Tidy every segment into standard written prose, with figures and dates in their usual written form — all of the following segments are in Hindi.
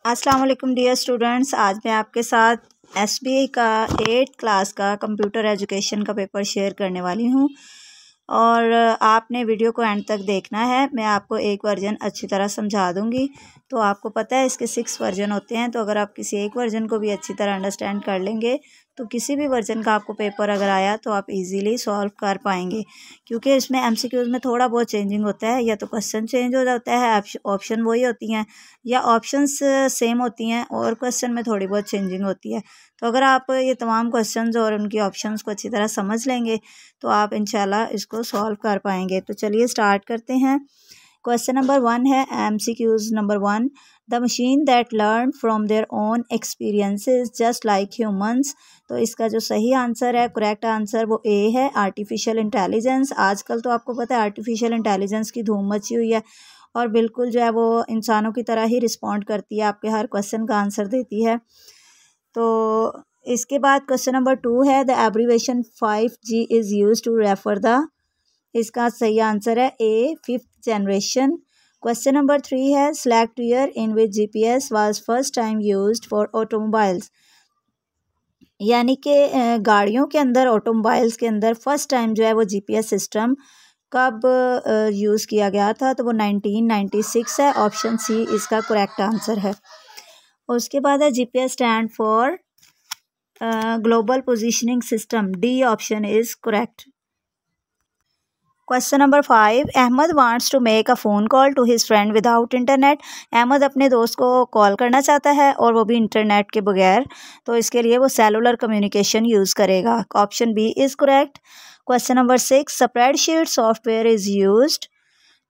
अस्सलाम वालेकुम डियर स्टूडेंट्स, आज मैं आपके साथ एसबीआई का 8th क्लास का कंप्यूटर एजुकेशन का पेपर शेयर करने वाली हूँ और आपने वीडियो को एंड तक देखना है। मैं आपको एक वर्जन अच्छी तरह समझा दूँगी। तो आपको पता है इसके 6 वर्जन होते हैं, तो अगर आप किसी एक वर्जन को भी अच्छी तरह अंडरस्टैंड कर लेंगे तो किसी भी वर्जन का आपको पेपर अगर आया तो आप इजीली सॉल्व कर पाएंगे, क्योंकि इसमें एमसीक्यूज़ में थोड़ा बहुत चेंजिंग होता है। या तो क्वेश्चन चेंज हो जाता है, ऑप्शन वही होती हैं, या ऑप्शंस सेम होती हैं और क्वेश्चन में थोड़ी बहुत चेंजिंग होती है। तो अगर आप ये तमाम क्वेश्चंस और उनकी ऑप्शंस को अच्छी तरह समझ लेंगे तो आप इंशाल्लाह इसको सॉल्व कर पाएंगे। तो चलिए स्टार्ट करते हैं। क्वेश्चन नंबर 1 है MCQs number 1, the machine that learn from their own experiences just like humans. तो इसका जो सही आंसर है, करेक्ट आंसर, वो ए है, आर्टिफिशियल इंटेलिजेंस। आजकल तो आपको पता है आर्टिफिशियल इंटेलिजेंस की धूम मची हुई है और बिल्कुल जो है वो इंसानों की तरह ही रिस्पॉन्ड करती है, आपके हर क्वेश्चन का आंसर देती है। तो इसके बाद क्वेश्चन नंबर 2 है the abbreviation 5G is use to refer the. इसका सही आंसर है ए, 5th जनरेशन। क्वेश्चन नंबर 3 है select year in which GPS was first time used for automobiles. यानी कि गाड़ियों के अंदर, ऑटोमोबाइल्स के अंदर फर्स्ट टाइम जो है वो GPS सिस्टम कब यूज़ किया गया था, तो वो 1996 है। ऑप्शन सी इसका करेक्ट आंसर है। उसके बाद है GPS stand for global positioning system, D option is correct. Question number 5, Ahmed wants to make a phone call to his friend without internet. Ahmed अपने दोस्त को कॉल करना चाहता है और वो भी इंटरनेट के बगैर, तो इसके लिए वो सेलुलर कम्युनिकेशन यूज़ करेगा। Option B is correct. Question number 6, spreadsheet software is used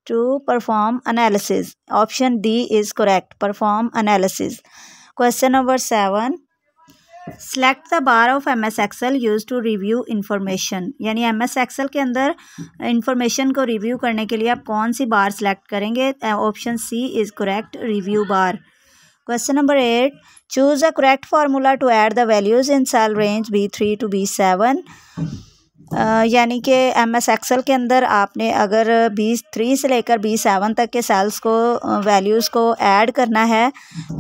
to perform analysis. Option D is correct, perform analysis. Question number 7, select the bar of MS Excel use to review information. यानी MS एक्सेल के अंदर इंफॉर्मेशन को रिव्यू करने के लिए आप कौन सी बार सेलेक्ट करेंगे। Option C is correct, review bar. Question number 8, choose a correct formula to add the values in cell range B3 to B7। यानी कि MS एक्सेल के अंदर आपने अगर B3 से लेकर B7 तक के सेल्स को वैल्यूज़ को ऐड करना है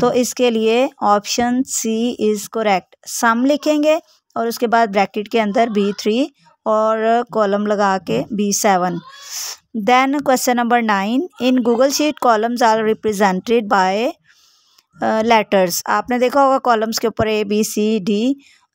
तो इसके लिए ऑप्शन सी इज़ करेक्ट। सम लिखेंगे और उसके बाद ब्रैकेट के अंदर B3 और कॉलम लगा के B7। Then question number 9, in Google sheet columns are represented by letters. आपने देखा होगा कॉलम्स के ऊपर ABCD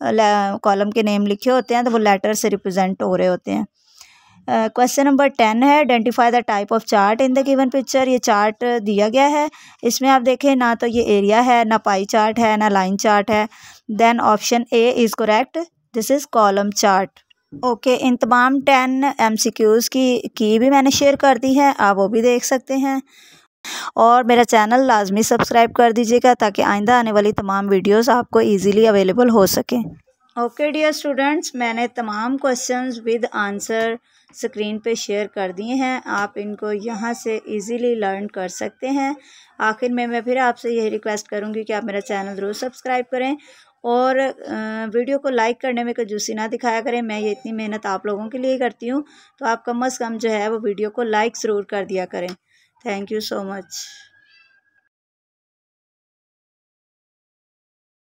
कॉलम के नेम लिखे होते हैं, तो वो लेटर से रिप्रेजेंट हो रहे होते हैं। क्वेश्चन नंबर 10 है identify the type of chart in the given picture. ये चार्ट दिया गया है, इसमें आप देखें ना तो ये एरिया है, ना पाई चार्ट है, ना लाइन चार्ट है। Then option A is correct, this is column chart. Okay, इन तमाम 10 MCQs की भी मैंने शेयर कर दी है, आप वो भी देख सकते हैं और मेरा चैनल लाजमी सब्सक्राइब कर दीजिएगा ताकि आइंदा आने वाली तमाम वीडियोस आपको इजीली अवेलेबल हो सकें। ओके डियर स्टूडेंट्स, मैंने तमाम क्वेश्चंस विद आंसर स्क्रीन पे शेयर कर दिए हैं, आप इनको यहाँ से इजीली लर्न कर सकते हैं। आखिर में मैं फिर आपसे यही रिक्वेस्ट करूँगी कि आप मेरा चैनल ज़रूर सब्सक्राइब करें और वीडियो को लाइक करने में कंजूसी ना दिखाया करें। मैं ये इतनी मेहनत आप लोगों के लिए करती हूँ, तो आप कम अज़ कम जो है वो वीडियो को लाइक ज़रूर कर दिया करें। Thank you so much.